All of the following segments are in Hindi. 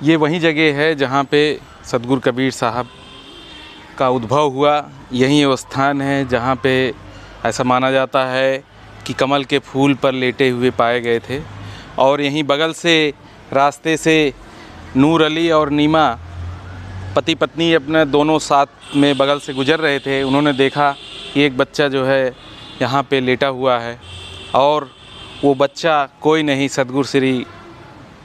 ये वही जगह है जहाँ पे सतगुरु कबीर साहब का उद्भव हुआ। यही वो स्थान है जहाँ पे ऐसा माना जाता है कि कमल के फूल पर लेटे हुए पाए गए थे। और यहीं बगल से रास्ते से नूर अली और नीमा पति पत्नी अपने दोनों साथ में बगल से गुज़र रहे थे। उन्होंने देखा कि एक बच्चा जो है यहाँ पे लेटा हुआ है और वो बच्चा कोई नहीं, सतगुरु श्री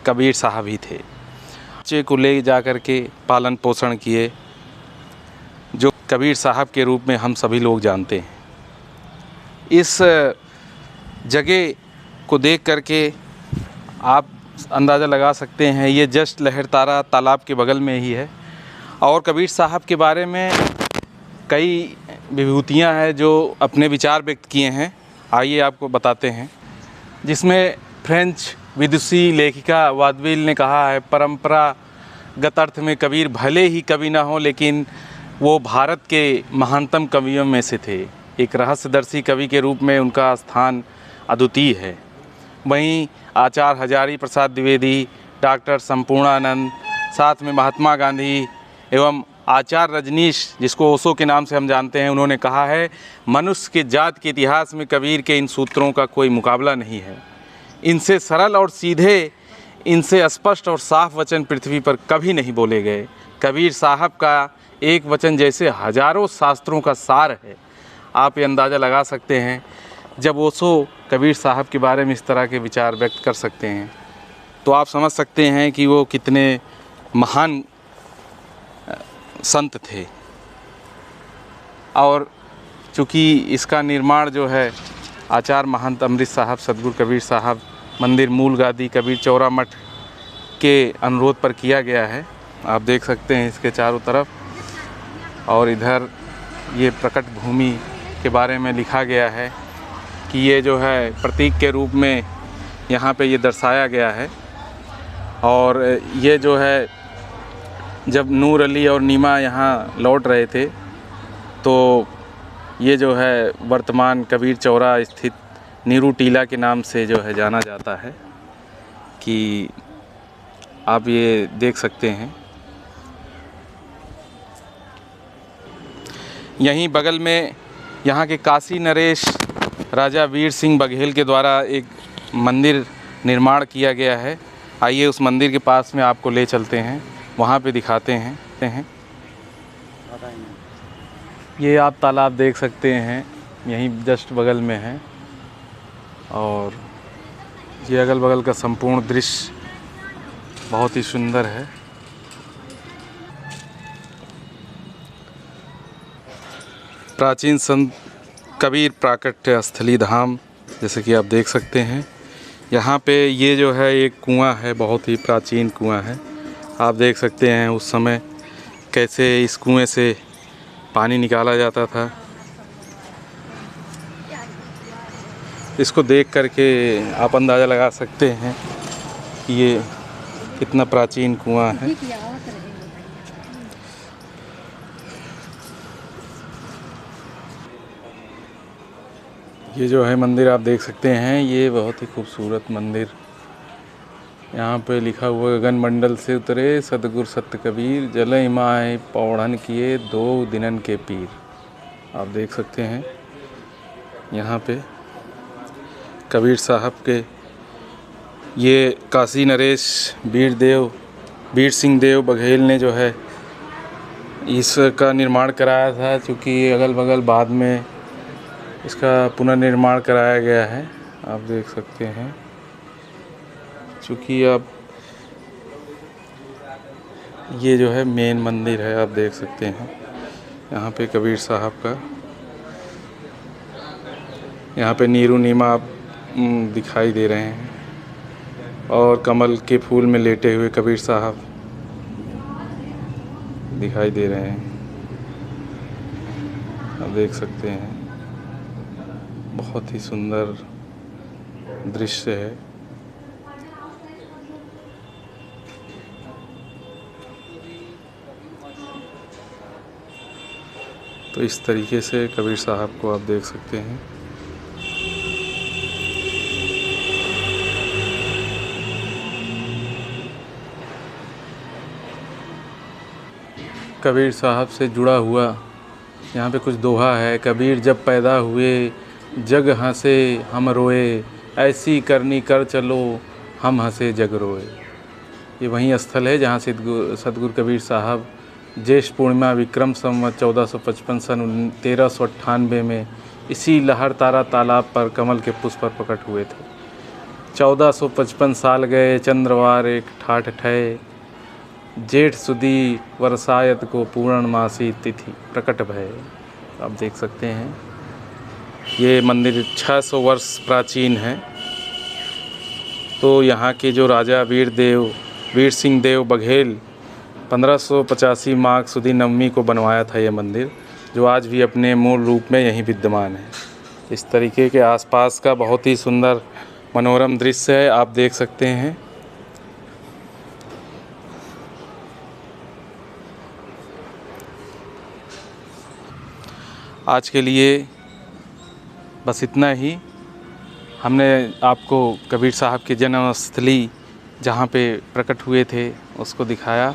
कबीर साहब ही थे। बच्चे को ले जा कर के पालन पोषण किए, जो कबीर साहब के रूप में हम सभी लोग जानते हैं। इस जगह को देख कर के आप अंदाज़ा लगा सकते हैं, ये जस्ट लहरतारा तालाब के बगल में ही है। और कबीर साहब के बारे में कई विभूतियाँ हैं जो अपने विचार व्यक्त किए हैं, आइए आपको बताते हैं। जिसमें फ्रेंच विदुषी लेखिका वादविल ने कहा है, परंपरागत अर्थ में कबीर भले ही कवि ना हो, लेकिन वो भारत के महानतम कवियों में से थे। एक रहस्यदर्शी कवि के रूप में उनका स्थान अद्वितीय है। वहीं आचार्य हजारी प्रसाद द्विवेदी, डॉक्टर संपूर्णानंद, साथ में महात्मा गांधी एवं आचार्य रजनीश, जिसको ओशो के नाम से हम जानते हैं, उन्होंने कहा है, मनुष्य के जात के इतिहास में कबीर के इन सूत्रों का कोई मुकाबला नहीं है। इनसे सरल और सीधे, इनसे स्पष्ट और साफ वचन पृथ्वी पर कभी नहीं बोले गए। कबीर साहब का एक वचन जैसे हजारों शास्त्रों का सार है। आप ये अंदाज़ा लगा सकते हैं, जब ओशो कबीर साहब के बारे में इस तरह के विचार व्यक्त कर सकते हैं तो आप समझ सकते हैं कि वो कितने महान संत थे। और चूँकि इसका निर्माण जो है आचार्य महंत अमृत साहब सतगुरु कबीर साहब मंदिर मूल गादी कबीर चौरा मठ के अनुरोध पर किया गया है। आप देख सकते हैं इसके चारों तरफ। और इधर ये प्रकट भूमि के बारे में लिखा गया है कि ये जो है प्रतीक के रूप में यहाँ पे ये दर्शाया गया है। और ये जो है जब नूर अली और नीमा यहाँ लौट रहे थे तो ये जो है वर्तमान कबीर चौरा स्थित नीरू टीला के नाम से जो है जाना जाता है, कि आप ये देख सकते हैं। यहीं बगल में यहाँ के काशी नरेश राजा वीर सिंह बघेल के द्वारा एक मंदिर निर्माण किया गया है। आइए उस मंदिर के पास में आपको ले चलते हैं, वहाँ पे दिखाते हैं। ये आप तालाब देख सकते हैं, यहीं जस्ट बगल में है। और ये अगल बगल का संपूर्ण दृश्य बहुत ही सुंदर है। प्राचीन संत कबीर प्राकट्य स्थली धाम, जैसे कि आप देख सकते हैं। यहाँ पे ये जो है एक कुआं है, बहुत ही प्राचीन कुआं है। आप देख सकते हैं उस समय कैसे इस कुएं से पानी निकाला जाता था। इसको देख करके आप अंदाज़ा लगा सकते हैं कि ये कितना प्राचीन कुआं है। ये जो है मंदिर आप देख सकते हैं, ये बहुत ही खूबसूरत मंदिर। यहाँ पे लिखा हुआ है, गगन मंडल से उतरे सतगुरु सत्य कबीर, जलय माय पौढ़न किए दो दिनन के पीर। आप देख सकते हैं यहाँ पे कबीर साहब के ये काशी नरेश वीर सिंह देव बघेल ने जो है इसका निर्माण कराया था। चूँकि अगल बगल बाद में इसका पुनर्निर्माण कराया गया है। आप देख सकते हैं, चूँकि अब ये जो है मेन मंदिर है। आप देख सकते हैं यहाँ पे कबीर साहब का, यहाँ पे नीरू नीमा आप दिखाई दे रहे हैं और कमल के फूल में लेटे हुए कबीर साहब दिखाई दे रहे हैं। आप देख सकते हैं, बहुत ही सुंदर दृश्य है। तो इस तरीके से कबीर साहब को आप देख सकते हैं। कबीर साहब से जुड़ा हुआ यहाँ पे कुछ दोहा है। कबीर जब पैदा हुए जग हंसे हम रोए, ऐसी करनी कर चलो हम हंसे जग रोए। ये वही स्थल है जहाँ सतगुरु कबीर साहब ज्येष्ठ पूर्णिमा विक्रम संवत 1455 सन 1398 में इसी लहरतारा तालाब पर कमल के पुष्प पर प्रकट हुए थे। 1455 साल गए चंद्रवार एक ठाठ ठय, जेठ सुदी वर्षायत को पूर्णमासी तिथि प्रकट भय। आप देख सकते हैं ये मंदिर 600 वर्ष प्राचीन है। तो यहाँ के जो राजा वीर सिंह देव बघेल 1585 माघ सुदी नवमी को बनवाया था ये मंदिर, जो आज भी अपने मूल रूप में यहीं विद्यमान है। इस तरीके के आसपास का बहुत ही सुंदर मनोरम दृश्य है, आप देख सकते हैं। आज के लिए बस इतना ही। हमने आपको कबीर साहब की जन्मस्थली जहाँ पे प्रकट हुए थे उसको दिखाया।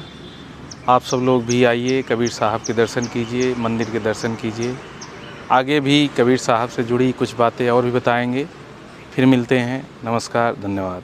आप सब लोग भी आइए, कबीर साहब के दर्शन कीजिए, मंदिर के दर्शन कीजिए। आगे भी कबीर साहब से जुड़ी कुछ बातें और भी बताएंगे। फिर मिलते हैं। नमस्कार, धन्यवाद।